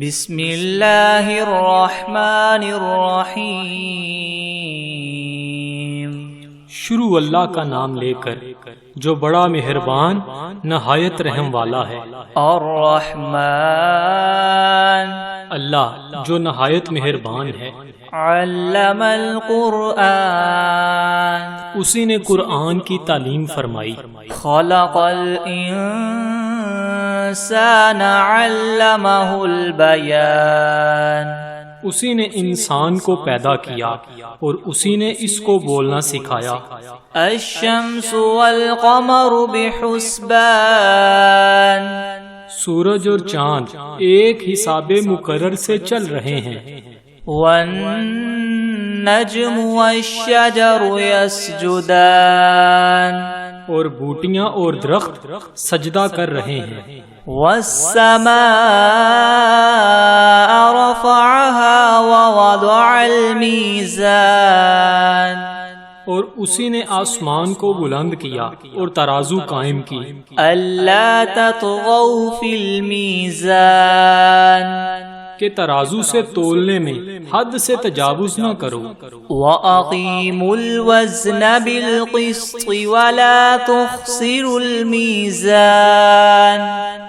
بسم اللہ الرحمن الرحیم۔ شروع اللہ کا نام لے کر جو بڑا مہربان نہایت رحم والا ہے۔ الرحمن، اللہ جو نہایت مہربان ہے۔ علم القرآن، اسی نے قرآن کی تعلیم فرمائی۔ خلق الانسان علمہ البیان، اسی نے انسان کو پیدا کیا اور اسی نے اس کو بولنا سکھایا۔ الشمس والقمر بحسبان، سورج اور چاند ایک حساب مقرر سے چل رہے ہیں۔ والنجم والشجر يسجدان، اور بوٹیاں اور درخت سجدہ کر رہے ہیں۔ والسماء رفعها ووضع الميزان، اور اسی نے آسمان کو بلند کیا اور ترازو قائم کی۔ ألا تطغوا في الميزان، کہ ترازو سے تولنے میں حد سے تجاوز نہ کرو۔ وَأَقِيمُوا الْوَزْنَ بِالْقِسْطِ وَلَا تُخْسِرُوا الْمِيزَانَ،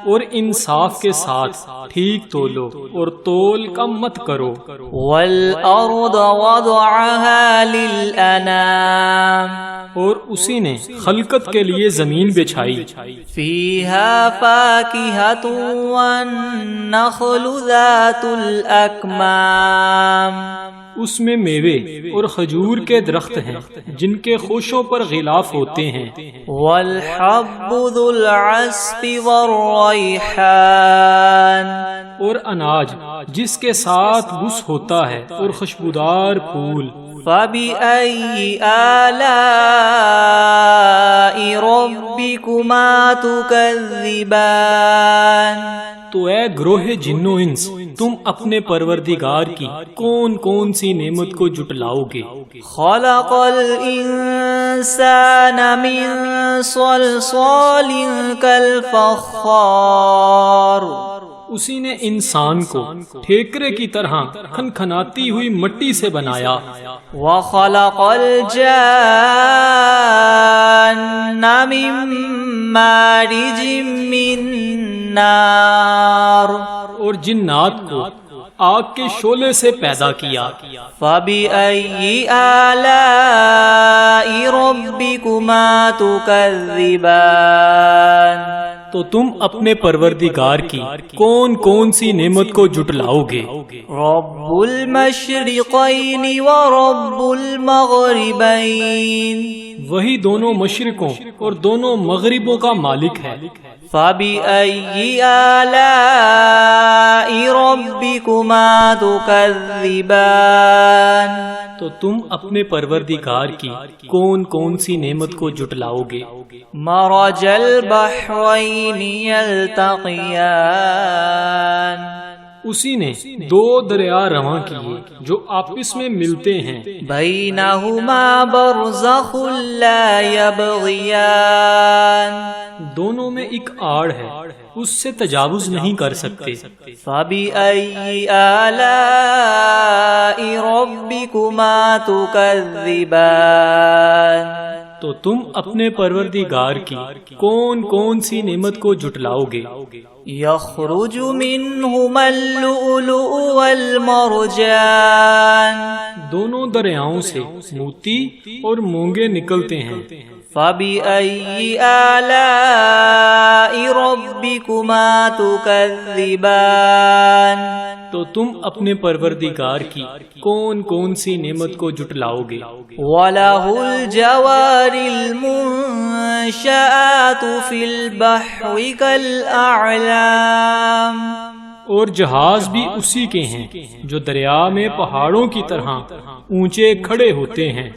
اور انصاف کے ساتھ ٹھیک تولو اور تول کم مت کرو۔ وَالْأَرْضَ وَضَعَهَا لِلْأَنَامِ، اور اسی نے خلقت کے لیے زمین بچھائی۔ فِيهَا فَاكِهَةٌ وَالنَّخْلُ ذَاتُ الْأَكْمَامِ، اس میں میوے اور کھجور کے درخت ہیں جن کے خوشوں پر غلاف ہوتے ہیں۔ وَالْحَبُّ ذُو الْعَصْفِ وَالرَّيْحَانِ، اور اناج جس کے ساتھ بس ہوتا ہے اور خوشبودار پھول۔ فَبِأَيِّ آلَاءِ رَبِّكُمَا تُكَذِّبَانِ، تو اے گروہ جن و انس، تم اپنے پروردگار کی کون کون سی نعمت کو جٹلاؤ گے؟ خَلَقَ الْإِنسَانَ مِنْ صَلْصَالٍ كَالْفَخَّارِ، اسی نے انسان کو ٹھیکرے کی طرح کھنکھناتی ہوئی مٹی سے بنایا۔ وَخَلَقَ الْجَانَّ مِن مَّارِجٍ مِّن نَّارٍ، اور جنات کو آگ کے شعلے سے پیدا کیا۔ فَبِأَيِّ آلَاءِ رَبِّكُمَا تُكَذِّبَانِ، تو تم اپنے پروردگار کی کون کون سی نعمت کو جٹلاؤ گے؟ رَبُّ الْمَشْرِقَيْنِ وَرَبُّ الْمَغْرِبَيْنِ، وہی دونوں مشرقوں اور دونوں مغربوں کا مالک ہے۔ فَبِأَيِّ آلَاءِ رَبِّكُمَا تُكَذِّبَانِ، تو تم اپنے پروردگار کی کون کون سی نعمت کو جٹلاؤ گے؟ مَرَجَ الْبَحْرَيْنِ يَلْتَقِيَانِ، اسی نے دو دریا رواں کیے جو آپس میں ملتے ہیں۔ بَيْنَهُمَا بَرْزَخٌ لَا يَبْغِيَانِ، دونوں میں ایک آڑ ہے، اس سے تجاوز نہیں کر سکتے۔ فَبِأَيِّ آلَاءِ رَبِّكُمَا تُكَذِّبَانِ، تو تم اپنے پروردگار کی کون کون سی نعمت کو جٹلاؤ گے؟ يَخْرُجُ مِنْهُمَا اللُّؤْلُؤُ وَالْمَرْجَانُ، دونوں دریاؤں سے موتی اور مونگے نکلتے ہیں۔ فَبِأَيِّ آلَاءِ رَبِّكُمَا تُكَذِّبَانِ، تو تم اپنے پروردگار کی کون کون سی نعمت کو جٹلاؤ گے؟ وَلَهُ الْجَوَارِ الْمُنشَآتُ فِي الْبَحْرِ كَالْأَعْلَامِ، اور جہاز بھی اسی کے ہیں جو دریا میں پہاڑوں کی طرح اونچے کھڑے ہوتے ہیں۔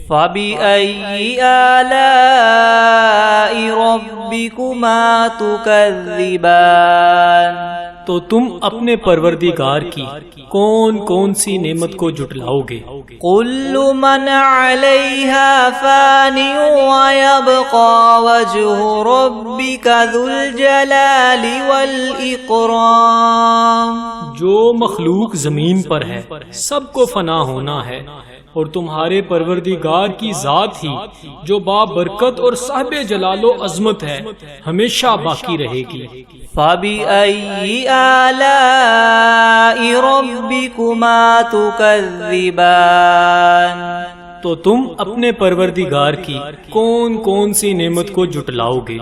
فَبِأَيِّ آلَاءِ رَبِّكُمَا تُكَذِّبَانِ، تو تم اپنے پروردگار کی کون کون سی نعمت کو جٹلاؤ گے؟ كُلُّ مَنْ عَلَيْهَا فَانٍ وَيَبْقَى وَجْهُ رَبِّكَ ذُو الْجَلَالِ وَالْإِكْرَامِ، جو مخلوق زمین پر ہے سب کو فنا ہونا ہے، اور تمہارے پروردگار کی ذات ہی جو بابرکت اور صاحب جلال و عظمت ہے ہمیشہ باقی رہے گی۔ فَبِأَيِّ آلَاءِ رَبِّكُمَا تُكَذِّبَانِ، تو تم اپنے پروردگار کی کون کون سی نعمت کو جھٹلاؤ گے؟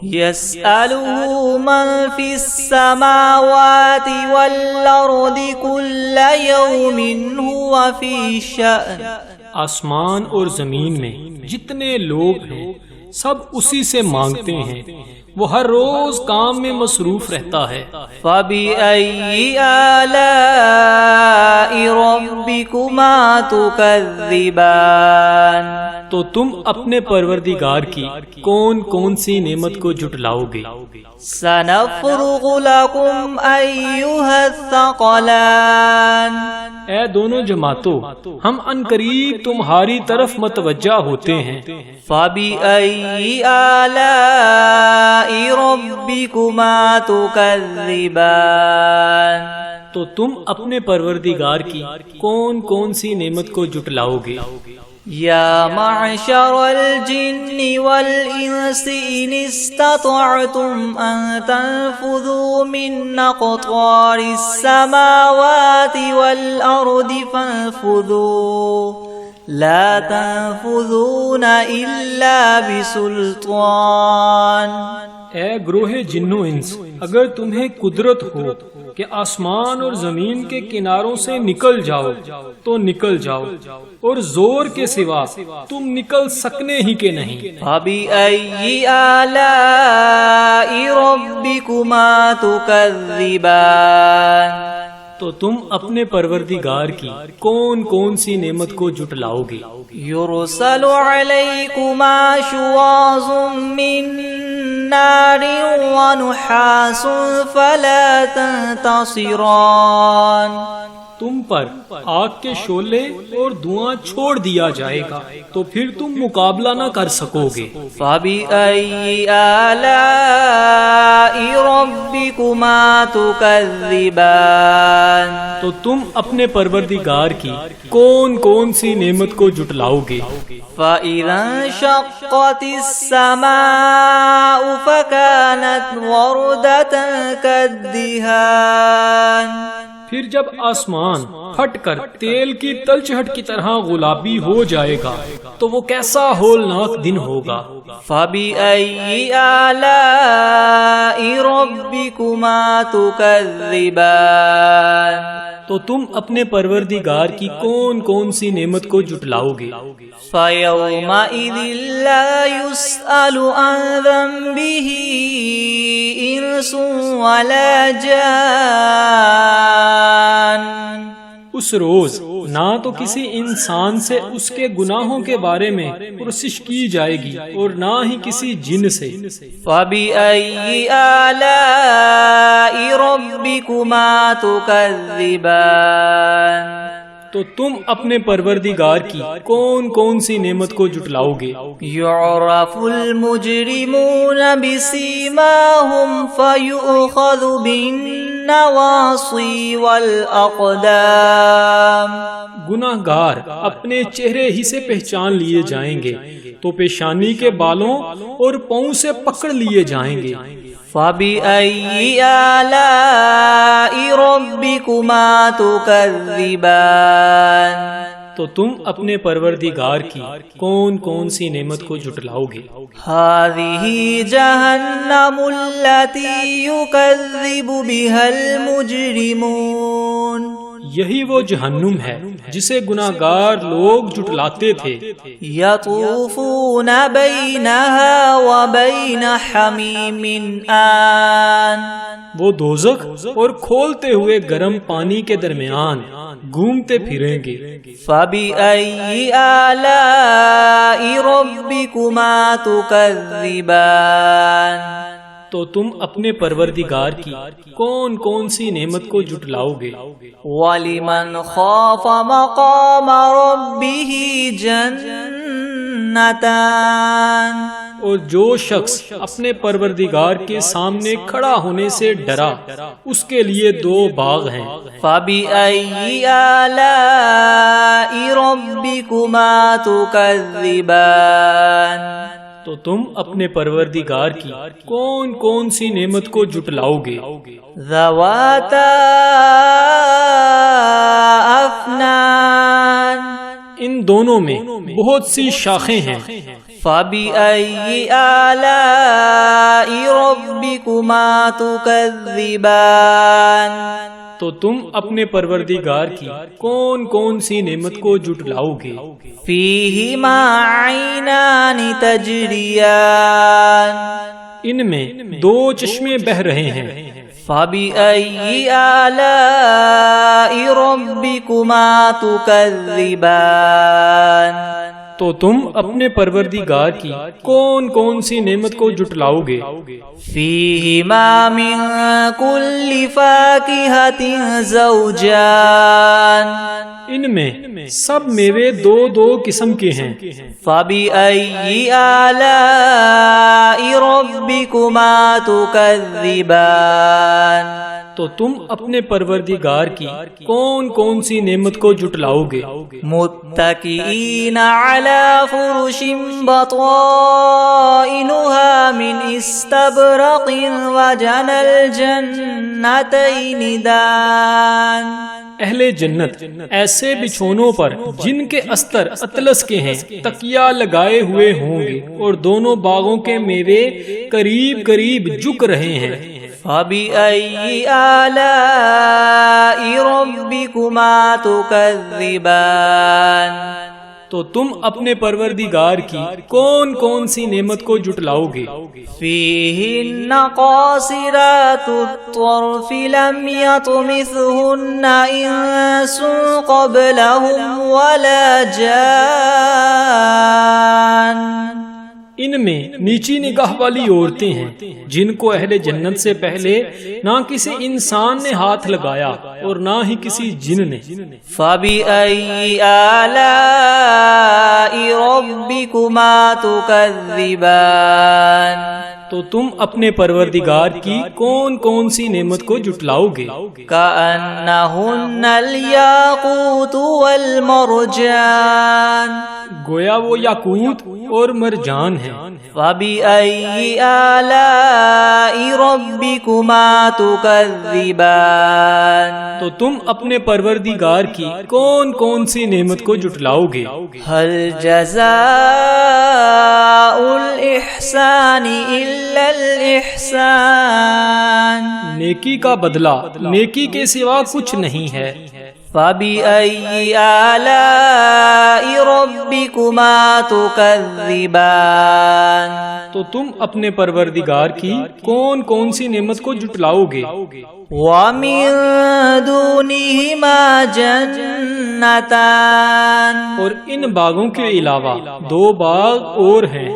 يَسْأَلُهُ مَن فِي السَّمَاوَاتِ وَالْأَرْضِ كُلَّ يَوْمٍ هُوَ فِي شَأْنٍ، آسمان اور زمین میں جتنے لوگ ہیں سب اسی سے مانگتے ہیں، وہ ہر روز کام میں مصروف رہتا ہے۔ فَبِأَيِّ آلَاءِ رَبِّكُمَا تُكَذِّبَانِ، تو تم اپنے پروردگار کی کون کون سی نعمت کو جھٹلاؤ گے؟ سَنَفْرُغُ لَكُمْ أَيُّهَا الثَّقَلَانِ، اے دونوں جماعتوں، ہم عنقریب تمہاری طرف متوجہ ہوتے ہیں۔ فَبِأَيِّ آلَاءِ رَبِّكُمَا تُكَذِّبَانِ، تو تم اپنے پروردگار کی کون کون سی نعمت کو جھٹلاؤ گے؟ یا معشر الجن والانس ان استطعتم ان تنفذوا من اقطار السماوات والارض فانفذوا لا تنفذون الا بسلطان۔ اے گروہ جن و انس، اگر تمہیں قدرت ہو کہ آسمان اور زمین کے کناروں سے نکل جاؤ تو نکل جاؤ، اور زور کے سوا تم نکل سکنے ہی کے نہیں۔ فَبِأَيِّ آلَاءِ رَبِّكُمَا تُكَذِّبَانِ، تو تم اپنے پروردگار کی کون کون سی نعمت کو جھٹلاؤ گے؟ يُرْسَلُ عَلَيْكُمَا شُوَاظٌ مِّن نَّارٍ وَنُحَاسٌ فَلَا تَنتَصِرَانِ، تم پر آگ کے شعلے اور دھواں چھوڑ دیا جائے گا تو پھر تم مقابلہ نہ کر سکو گے۔ فَبِأَيِّ آلَاءِ رَبِّكُمَا تُكَذِّبَانِ، تو تم اپنے پروردگار کی کون کون سی نعمت کو جھٹلاؤ گے؟ فَإِذَا انشَقَّتِ السَّمَاءُ فَكَانَتْ وَرْدَةً كَالدِّهَانِ، پھر جب آسمان پھٹ کر تیل کی تلچھٹ کی طرح گلابی ہو جائے گا تو وہ کیسا ہولناک دن ہوگا۔ فَبِأَيِّ آلَاءِ رَبِّكُمَا تُكَذِّبَانِ، تو تم اپنے پروردگار کی کون کون سی نعمت کو جھٹلاؤ گے؟ فَيَوْمَئِذٍ لَا يُسْأَلُ عَنْ ذَنبِهِ إِنسٌ وَلَا جَانٌ، اس روز نہ تو کسی انسان سے اس کے گناہوں کے بارے میں پرسش کی جائے گی اور نہ ہی کسی جن سے۔ فَبِأَيِّ آلَاءِ رَبِّكُمَا تُكَذِّبَانِ، تو تم اپنے پروردگار کی کون کون سی نعمت کو جھٹلاؤ گے؟ يُعْرَفُ الْمُجْرِمُونَ بِسِيمَاهُمْ فَيُؤْخَذُ بِالنَّوَاصِي وَالْأَقْدَامِ، گناہگار اپنے چہرے ہی سے پہچان لیے جائیں گے تو پیشانی کے بالوں اور پاؤں سے پکڑ لیے جائیں گے۔ فَبِأَيِّ آلَاءِ رَبِّكُمَا تُكَذِّبَانِ، تو تم اپنے پروردگار کی کون کون سی نعمت کو جھٹلاؤ گے؟ هَذِهِ جَهَنَّمُ الَّتِي يُكَذِّبُ بِهَا الْمُجْرِمُونَ، یہی وہ جہنم ہے جسے گناہگار لوگ جھٹلاتے تھے۔ يَطُوفُونَ بَيْنَهَا وَبَيْنَ حَمِيمٍ آن، وہ دوزخ اور کھولتے ہوئے گرم پانی کے درمیان گھومتے پھریں گے۔ فَبِأَيِّ آلَاءِ رَبِّكُمَا تُكَذِّبَانِ، تو تم اپنے پروردگار کی کون کون سی نعمت کو جھٹلاؤ گے؟ وَلِمَنْ خَافَ مَقَامَ رَبِّهِ جَنَّتَانِ، اور جو شخص اپنے پروردگار کے سامنے کھڑا ہونے سے ڈرا اس کے لیے 2 باغ ہیں۔ فَبِأَيِّ آلَاءِ رَبِّكُمَا تُكَذِّبَانِ تو تم اپنے پروردگار کی کون کون سی نعمت کو جھٹلاؤ گے؟ ذَوَاتَا أَفْنَانٍ ان دونوں میں بہت سی شاخیں ہیں۔ فَبِأَيِّ آلَاءِ رَبِّكُمَا تُكَذِّبَانِ تو تم اپنے پروردگار کی کون کون سی نعمت کو جھٹلاؤ گے؟ فِيهِمَا عَيْنَانِ تَجْرِيَانِ ان میں 2 چشمے بہہ رہے ہیں۔ فَبِأَيِّ آلَاءِ رَبِّكُمَا تُكَذِّبَانِ تو تم اپنے پروردگار کی کون کون سی نعمت کو جھٹلاؤ گے؟ فِيهِمَا مِن كُلِّ فَاكِهَةٍ زَوْجَانِ ان میں سب میوے 2 قسم کے ہیں۔ فَبِأَيِّ آلَاءِ رَبِّكُمَا تُكَذِّبَانِ تو تم اپنے پروردگار کی کون کون سی نعمت کو جھٹلاؤ گے؟ متکئین علی فرش بطائنها من استبرق وجنى الجنتین دان اہل جنت ایسے بچھونوں پر جن کے استر اطلس کے ہیں تکیہ لگائے ہوئے ہوں گے اور دونوں باغوں کے میوے قریب قریب جھک رہے ہیں۔ فَبِأَيِّ آلَاءِ رَبِّكُمَا تُكَذِّبَانِ تو تم اپنے پروردگار کی کون کون سی نعمت کو جھٹلاؤ گے؟ فِيهِنَّ قَاصِرَاتُ الطَّرْفِ لَمْ يَطْمِثْهُنَّ إِنسٌ قَبْلَهُمْ وَلَا جَانٌّ ان میں نیچی نگاہ والی عورتیں ہیں جن کو اہل جنت سے پہلے نہ کسی انسان نے ہاتھ لگایا اور نہ ہی کسی جن نے۔ فَبِأَيِّ آلَاءِ رَبِّكُمَا تُكَذِّبَانِ تو تم اپنے پروردگار کی کون کون سی نعمت کو جھٹلاؤ گے؟ كَأَنَّهُنَّ الْيَاقُوتُ وَالْمَرْجَانُ گویا وہ یاقوت اور مرجان ہیں۔ فَبِأَيِّ آلَاءِ رَبِّكُمَا تُكَذِّبَانِ تو تم اپنے پروردگار کی کون کون سی نعمت کو جھٹلاؤ گے؟ هَلْ جَزَاءُ الْإِحْسَانِ إِلَّا الْإِحْسَانُ نیکی کا بدلہ نیکی کے سوا کچھ نہیں ہے۔ فَبِأَيِّ آلَاءِ رَبِّكُمَا تُكَذِّبَانِ تو تم اپنے پروردگار کی کون کون سی نعمت کو جھٹلاؤ گے؟ وَمِن دُونِهِمَا جَنَّتَانِ اور ان باغوں کے علاوہ 2 باغ اور ہیں۔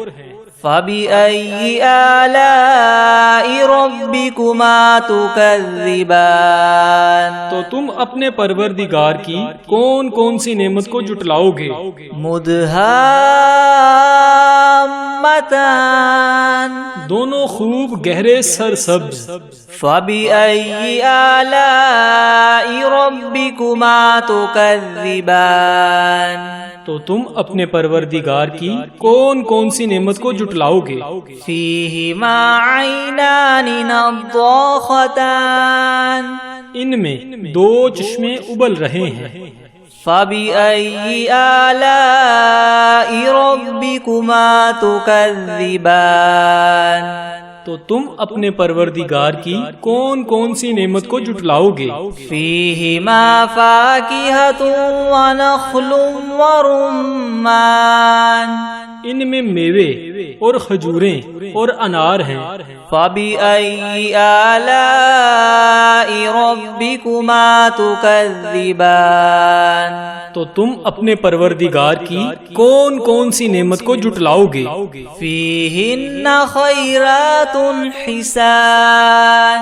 فَبِأَيِّ آلَاءِ رَبِّكُمَا تُكَذِّبَانِ تو تم اپنے پروردگار کی کون کون سی نعمت کو جھٹلاؤ گے؟ مُدْهَامَّتَانِ دونوں خوب گہرے سرسبز۔ فَبِأَيِّ آلَاءِ رَبِّكُمَا تُكَذِّبَانِ تو تم اپنے پروردگار کی کون کون سی نعمت کو جھٹلاؤ گے؟ فِيهِمَا عَيْنَانِ نَضَّاخَتَانِ ان میں 2 چشمے ابل رہے ہیں۔ فَبِأَيِّ آلَاءِ رَبِّكُمَا تُكَذِّبَانِ تو تم اپنے پروردگار کی کون کون سی نعمت کو جھٹلاؤ گے؟ فِيهِمَا فَاكِهَةٌ وَنَخْلٌ وَرُمَّانٌ ان میں میوے اور کھجوریں اور انار ہیں۔ فَبِأَيِّ آلَاءِ رَبِّكُمَا تُكَذِّبَانِ تو تم اپنے پروردگار کی کون کون سی نعمت کو جھٹلاؤ گے؟ فِيهِنَّ خَيْرَاتٌ حِسَانٌ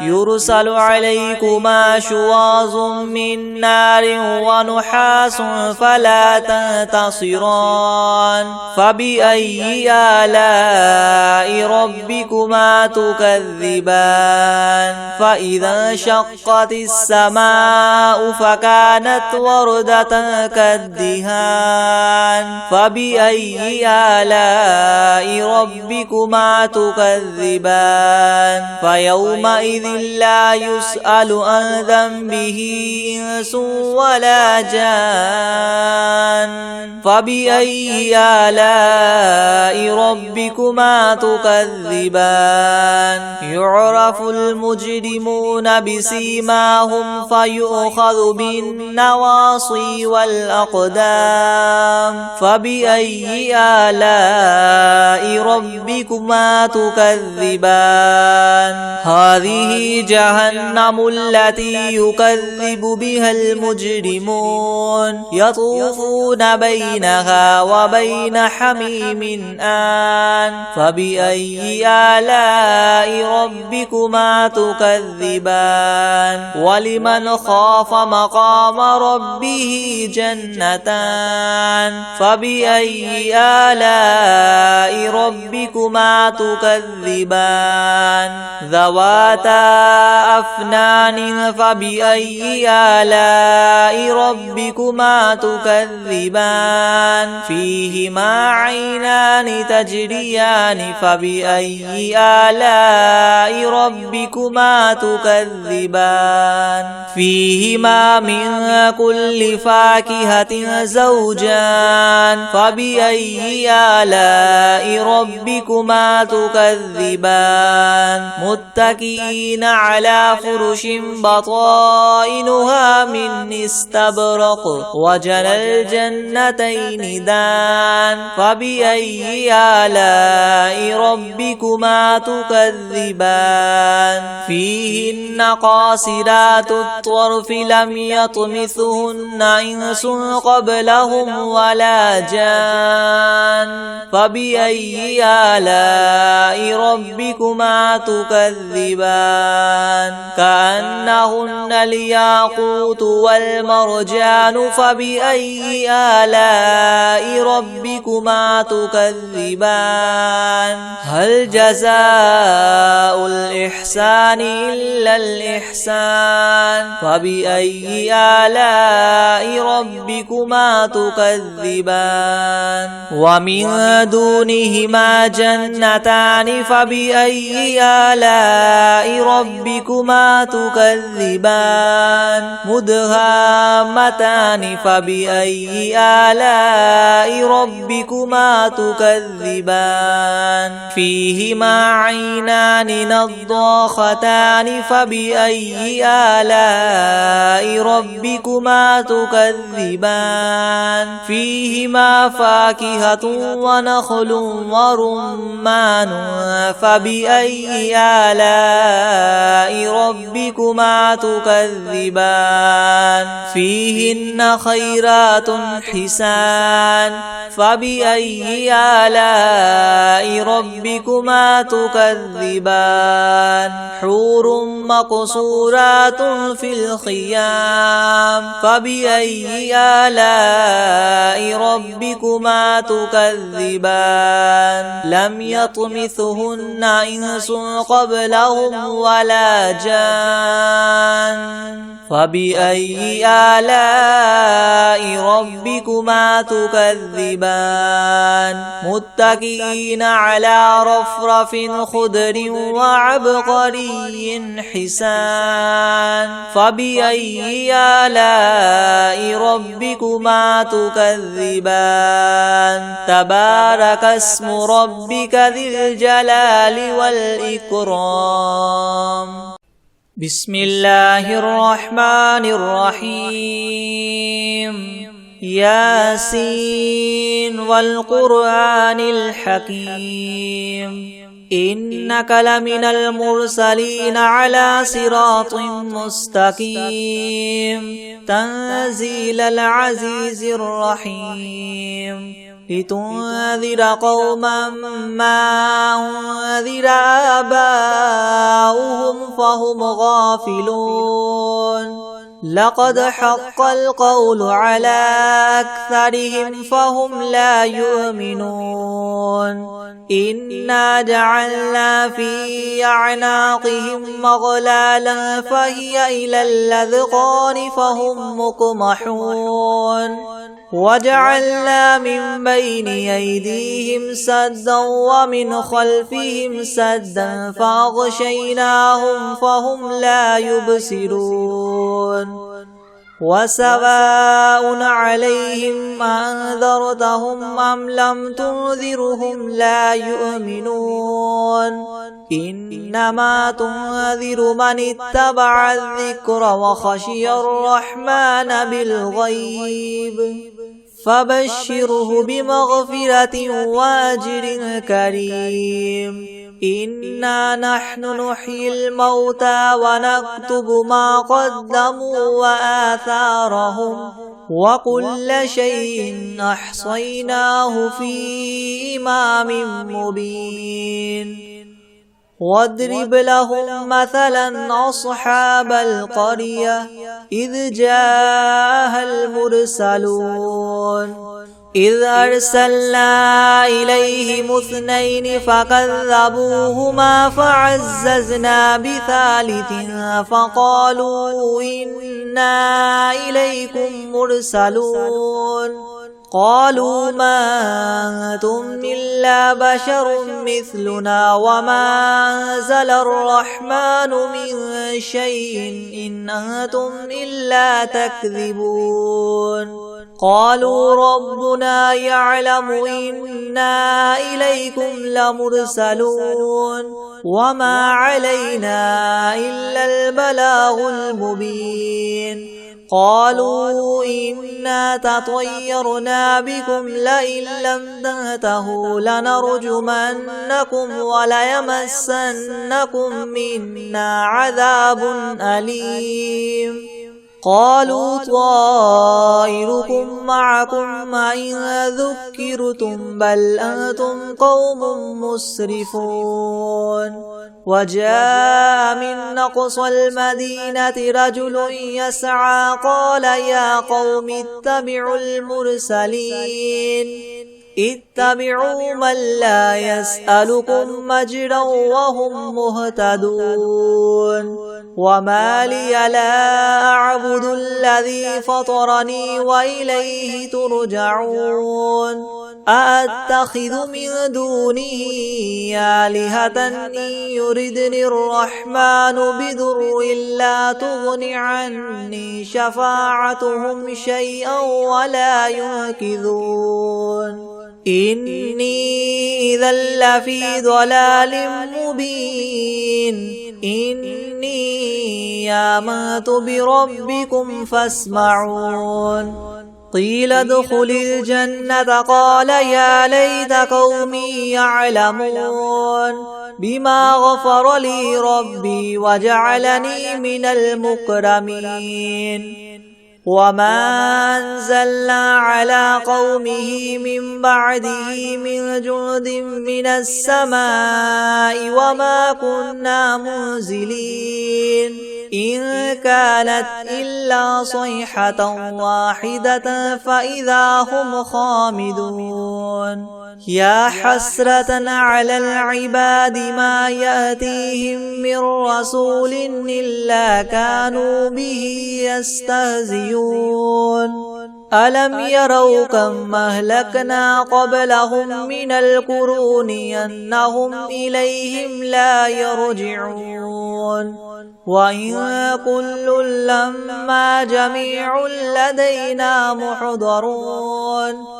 يرسل عليكما شواظ من نار ونحاس فلا تنتصران فبأي آلاء ربكما تكذبان فإذا انشقت السماء فكانت وردة كالدهان فبأي آلاء ربكما تكذبان فيومئذ لا يسأل عن ذنبه إنس ولا جان فبأي آلاء ربكما تكذبان يعرف المجرمون بسيماهم فيؤخذ بالنواصي والأقدام فبأي آلاء ربكما تكذبان هذه جهنم التي يكذب بها المجرمون يطوفون بينها وبين حميم آن فبأي آلاء ربكما تكذبان ولمن خاف مقام ربه جنتان فبأي آلاء ربكما تكذبان ذواتا أفنان فبأي آلاء ربكما تكذبان فيهما عينان تجريان فبأي آلاء ربكما تكذبان فيهما من كل فاكهة زوجان فبأي آلاء ربكما تكذبان متكئين على فرش بطائنها من استبرق وجنى الجنتين دان فبأي آلاء ربكما تكذبان فيهن قاصرات الطرف لم يطمثهن إنس قبلهم ولا جان فبأي آلاء ربكما تكذبان كأنهن الياقوت والمرجان فبأي آلاء ربكما تكذبان هل جزاء الإحسان إلا الإحسان فبأي آلاء ربكما تكذبان ومن دونهما جنتان فبأي آلاء ربكما تكذبان مدهامتان فبأي آلاء ربكما تكذبان فيهما عينان نضاختان فبأي آلاء ربكما تكذبان فيهما فاكهة ونخل ورمان فبأي آلاء ربكما تكذبان فيهن خيرات حسان فبأي آلاء ربكما تكذبان حور مقصورات في الخيام فبأي آلاء ربكما تكذبان لم يطمثهن إنس قبلهم ولا جان فبأي آلاء ربكما تكذبان متكئين على رفرف خضر وعبقري حسان فبأي آلاء ربكما تكذبان تبارك اسم ربك ذي الجلال والإكرام بسم الله الرحمن الرحيم ياسين والقرآن الحكيم إنك لمن المرسلين على صراط مستقيم تنزيل العزيز الرحيم لتنذر قوما ما أنذر آباؤهم فهم غافلون لقد حق القول على أكثرهم فهم لا يؤمنون إنا جعلنا في أعناقهم مغلالا فهي إلى الأذقان فهم مقمحون وجعلنا من بين أيديهم سدا ومن خلفهم سدا فأغشيناهم فهم لا يبصرون وسواء عليهم أنذرتهم أم لم تنذرهم لا يؤمنون إنما تنذر من اتبع الذكر وخشي الرحمن بالغيب فبشره بمغفرة وأجر كريم إنا نحن نحيي الموتى ونكتب ما قدموا وآثارهم وكل شيء أحصيناه في إمام مبين واضرب لهم مثلا أصحاب القرية إذ جاءها المرسلون إذ أرسلنا إليهم 2 فكذبوهما فعززنا ب3 فقالوا إنا إليكم مرسلون قالوا ما أنتم إلا بشر مثلنا وما أنزل الرحمن من شيء إن أنتم إلا تكذبون قالوا ربنا يعلم إنا إليكم لمرسلون وما علينا إلا البلاغ المبين قالوا إنا تطيرنا بكم لئن لم تنتهوا لنرجمنكم وليمسنكم منا عذاب أليم قالوا طائركم معكم إن ذكرتم بل أنتم قوم مسرفون وجاء من أقصى المدينة رجل يسعى قال يا قوم اتبعوا المرسلين اتبعوا من لا يسألكم مجرا وهم مهتدون وما لي لا أعبد الذي فطرني وإليه ترجعون أأتخذ من دونه آلهة إن يردني الرحمن بضر لا تغن عني شفاعتهم شيئا ولا ينقذون إني إذا لفي ضلال مبين إني آمنت بربكم فاسمعون قيل ادخل الجنة قال يا ليت قومي يعلمون بما غفر لي ربي وجعلني من المكرمين وما أنزلنا على قومه من بعده من جند من السماء وما كنا منزلين إن كانت إلا صيحة واحدة فإذا هم خامدون يا حسرة على العباد ما يأتيهم من رسول إلا كانوا به يستهزئون ألم يروا كم أهلكنا قبلهم من القرون أنهم إليهم لا يرجعون وإن كل لما جميع لدينا محضرون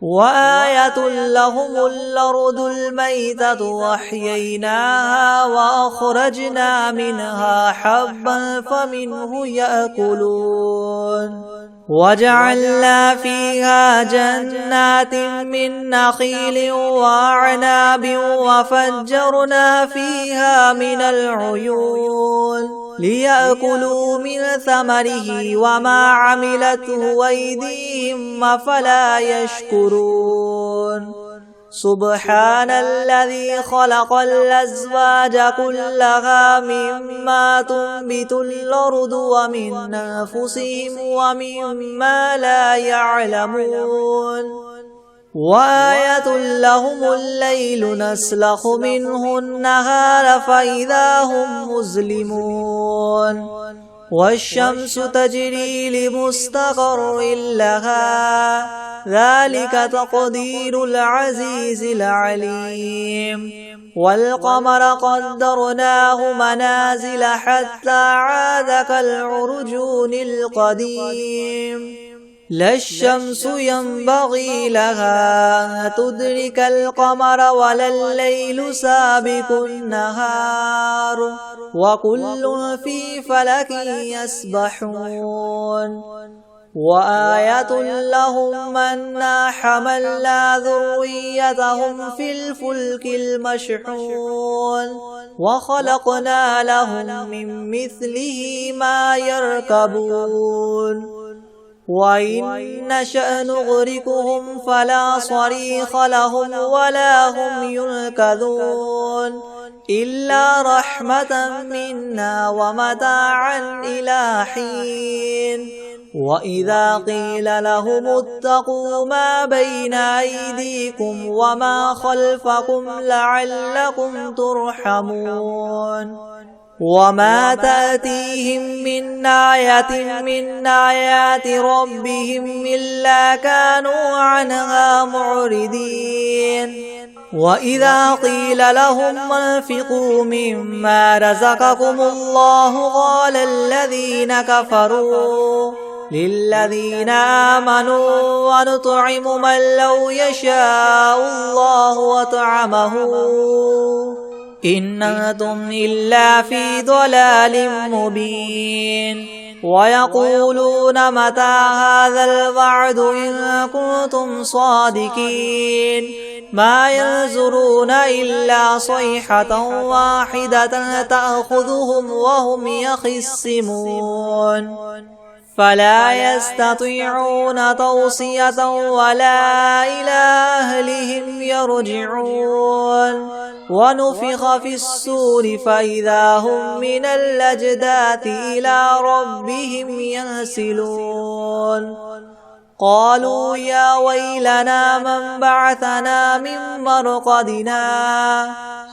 وآية لهم الأرض الميتة وأحييناها وأخرجنا منها حبا فمنه يأكلون وجعلنا فيها جنات من نخيل وأعناب وفجرنا فيها من العيون ليأكلوا من ثمره وما عملته أيديهم أفلا يشكرون سبحان الذي خلق الأزواج كلها مما تنبت الأرض ومن أنفسهم ومما لا يعلمون وآية لهم الليل نسلخ منه النهار فإذا هم مظلمون والشمس تجري لمستقر لها ذلك تقدير العزيز العليم والقمر قدرناه منازل حتى عاد كالعرجون القديم لا الشمس ينبغي لها أن تدرك القمر ولا الليل سابق النهار وكل في فلك يسبحون وآية لهم أنا حملنا ذريتهم في الفلك المشحون وخلقنا لهم من مثله ما يركبون وإن نشأ نغرقهم فلا صريخ لهم ولا هم ينقذون إلا رحمة منا ومتاعا إلى حين وإذا قيل لهم اتقوا ما بين أيديكم وما خلفكم لعلكم ترحمون وما تأتيهم من آية من آيات ربهم إلا كانوا عنها معرضين وإذا قيل لهم انفقوا مما رزقكم الله قال الذين كفروا للذين آمنوا ونطعم من لو يشاء الله وطعمه إن أنتم إلا في ضلال مبين ويقولون متى هذا الوعد إن كنتم صادقين ما ينظرون إلا صيحة واحدة تأخذهم وهم يخصمون فلا يستطيعون توصية ولا إلى أهلهم يرجعون ونفخ في الصور فإذا هم من الأجداث إلى ربهم ينسلون قالوا يا ويلنا من بعثنا من مرقدنا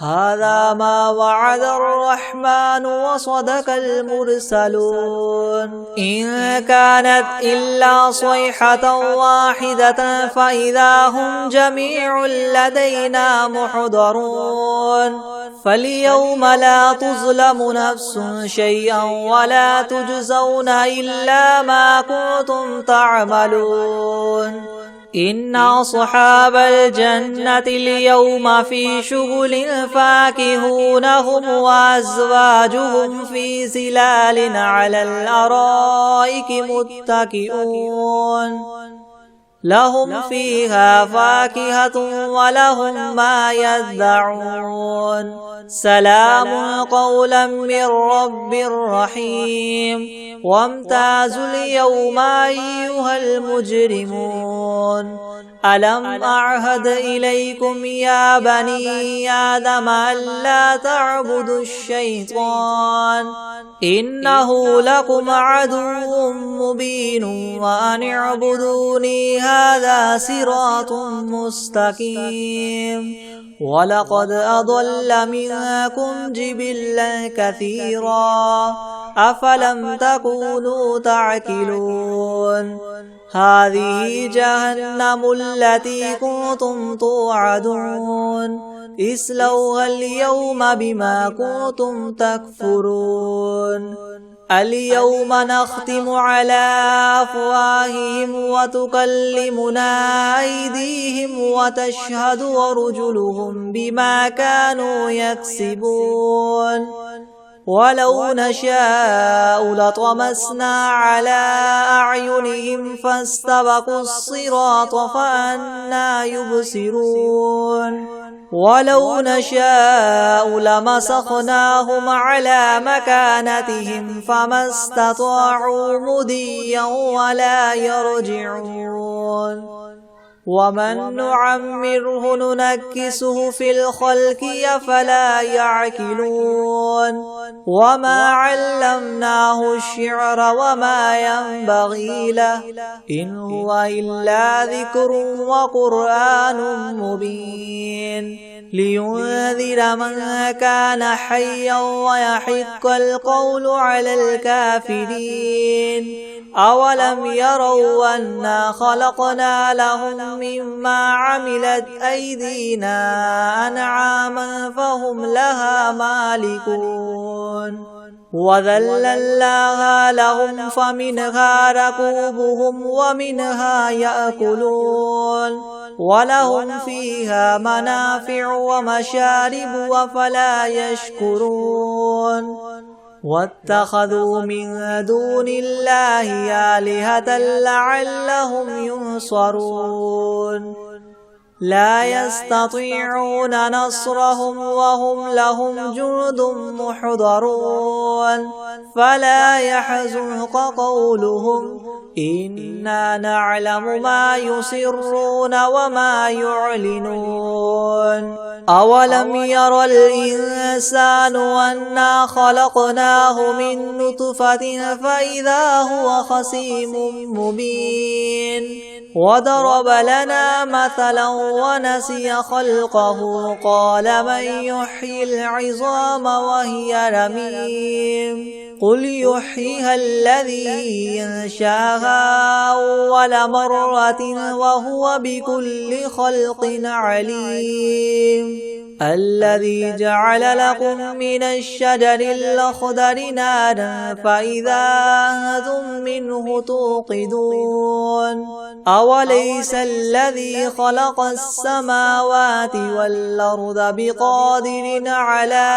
هذا ما وعد الرحمن وصدق المرسلون إن كانت إلا صيحة واحدة فإذا هم جميع لدينا محضرون فاليوم لا تظلم نفس شيئا ولا تجزون إلا ما كنتم تعملون إن أصحاب الجنة اليوم في شغل فاكهون هم وأزواجهم في ظلال على الأرائك متكئون لهم فيها فاكهة ولهم ما يدعون سلام قولا من رب رحيم وامتازوا اليوم أيها المجرمون ألم أعهد إليكم يا بني آدم ألا تعبدوا الشيطان إنه لكم عدو مبين وأن اعبدوني هذا صراط مستقيم ولقد أضل منكم جبلا كثيرا أفلم تكونوا تعقلون هذه جهنم التي كنتم توعدون اصلوها اليوم بما كنتم تكفرون اليوم نختم على أفواههم وتكلمنا أيديهم وتشهد أرجلهم بما كانوا يكسبون ولو نشاء لطمسنا على أعينهم فاستبقوا الصراط فأنى يبصرون ولو نشاء لمسخناهم على مكانتهم فما استطاعوا مضيا ولا يرجعون ومن نعمره ننكسه في الخلق أفلا يعقلون وما علمناه الشعر وما ينبغي له إن هو إلا ذكر وقرآن مبين لينذر من كان حيا ويحق القول على الكافرين أولم يروا أنا خلقنا لهم مما عملت أيدينا أنعاما فهم لها مالكون وذللناها لهم فمنها ركوبهم ومنها يأكلون ولهم فيها منافع ومشارب أفلا يشكرون واتخذوا من دون الله آلهة لعلهم ينصرون لا يستطيعون نصرهم وهم لهم جند محضرون فلا يحزنك قولهم إنا نعلم ما يسرون وما يعلنون أولم ير الإنسان أنا خلقناه من نطفة فإذا هو خصيم مبين وضرب لنا مثلا ونسي خلقه قال من يحيي العظام وهي رميم قل يحييها الذي ينشاها أول مرة وهو بكل خلق عليم الذي جعل لكم من الشجر الأخضر نارا فإذا أنتم منه توقدون أوليس الذي خلق السماوات والأرض بقادر على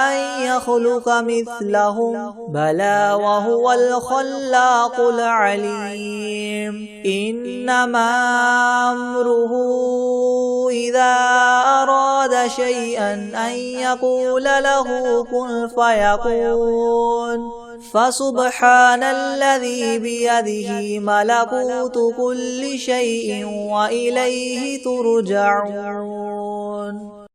أن يخلق مثلهم بلى وهو الخلاق العليم إنما أمره إذا أراد شيئا أن يقول له كن فيكون فسبحان الذي بيده ملكوت كل شيء وإليه ترجعون